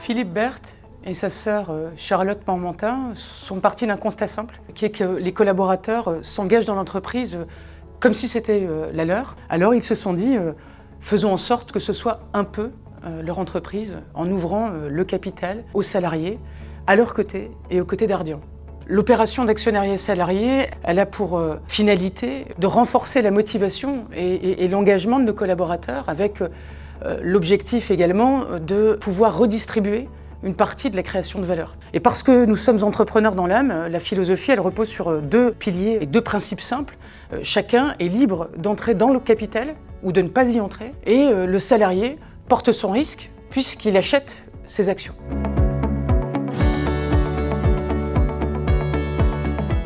Philippe Berthe et sa sœur Charlotte Mormantin sont partis d'un constat simple, qui est que les collaborateurs s'engagent dans l'entreprise comme si c'était la leur. Alors ils se sont dit, faisons en sorte que ce soit un peu leur entreprise, en ouvrant le capital aux salariés, à leur côté et aux côtés d'Ardian. L'opération d'actionnariat salarié, elle a pour finalité de renforcer la motivation et l'engagement de nos collaborateurs avec l'objectif également de pouvoir redistribuer une partie de la création de valeur. Et parce que nous sommes entrepreneurs dans l'âme, la philosophie, elle repose sur deux piliers et deux principes simples. Chacun est libre d'entrer dans le capital ou de ne pas y entrer, et le salarié porte son risque puisqu'il achète ses actions.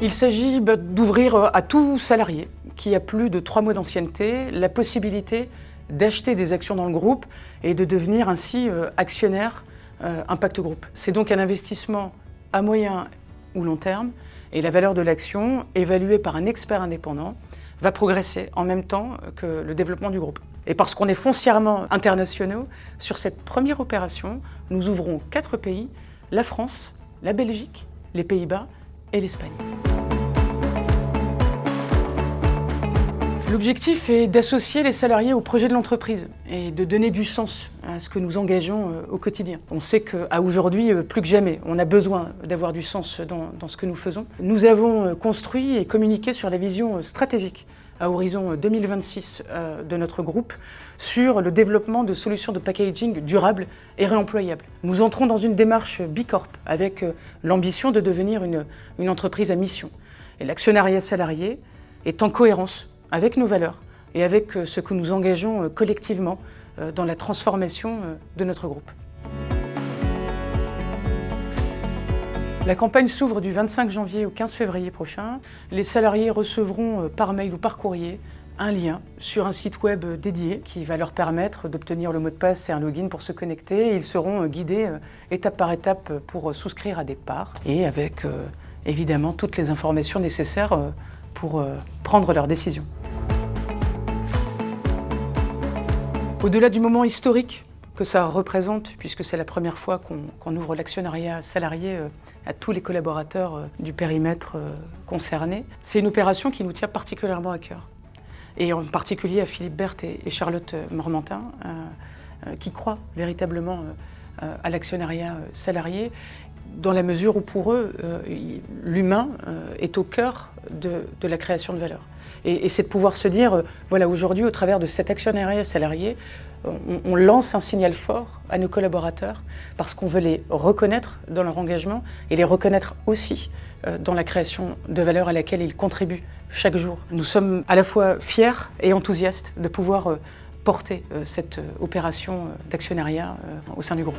Il s'agit d'ouvrir à tout salarié qui a plus de 3 mois d'ancienneté la possibilité d'acheter des actions dans le groupe et de devenir ainsi actionnaire Impact Group. C'est donc un investissement à moyen ou long terme, et la valeur de l'action, évaluée par un expert indépendant, va progresser en même temps que le développement du groupe. Et parce qu'on est foncièrement internationaux, sur cette première opération, nous ouvrons 4 pays, la France, la Belgique, les Pays-Bas et l'Espagne. L'objectif est d'associer les salariés au projet de l'entreprise et de donner du sens à ce que nous engageons au quotidien. On sait qu'à aujourd'hui, plus que jamais, on a besoin d'avoir du sens dans ce que nous faisons. Nous avons construit et communiqué sur la vision stratégique à horizon 2026 de notre groupe sur le développement de solutions de packaging durables et réemployables. Nous entrons dans une démarche Bicorp avec l'ambition de devenir une entreprise à mission. Et l'actionnariat salarié est en cohérence avec nos valeurs et avec ce que nous engageons collectivement dans la transformation de notre groupe. La campagne s'ouvre du 25 janvier au 15 février prochain. Les salariés recevront par mail ou par courrier un lien sur un site web dédié qui va leur permettre d'obtenir le mot de passe et un login pour se connecter. Ils seront guidés étape par étape pour souscrire à des parts et avec évidemment toutes les informations nécessaires pour prendre leurs décisions. Au-delà du moment historique que ça représente, puisque c'est la première fois qu'on ouvre l'actionnariat salarié à tous les collaborateurs du périmètre concerné, c'est une opération qui nous tient particulièrement à cœur. Et en particulier à Philippe Berthe et Charlotte Mormantin, qui croient véritablement à l'actionnariat salarié, dans la mesure où pour eux, l'humain est au cœur de la création de valeur. Et c'est de pouvoir se dire, voilà, aujourd'hui, au travers de cet actionnariat salarié, on lance un signal fort à nos collaborateurs parce qu'on veut les reconnaître dans leur engagement et les reconnaître aussi dans la création de valeur à laquelle ils contribuent chaque jour. Nous sommes à la fois fiers et enthousiastes de pouvoir porter cette opération d'actionnariat au sein du groupe.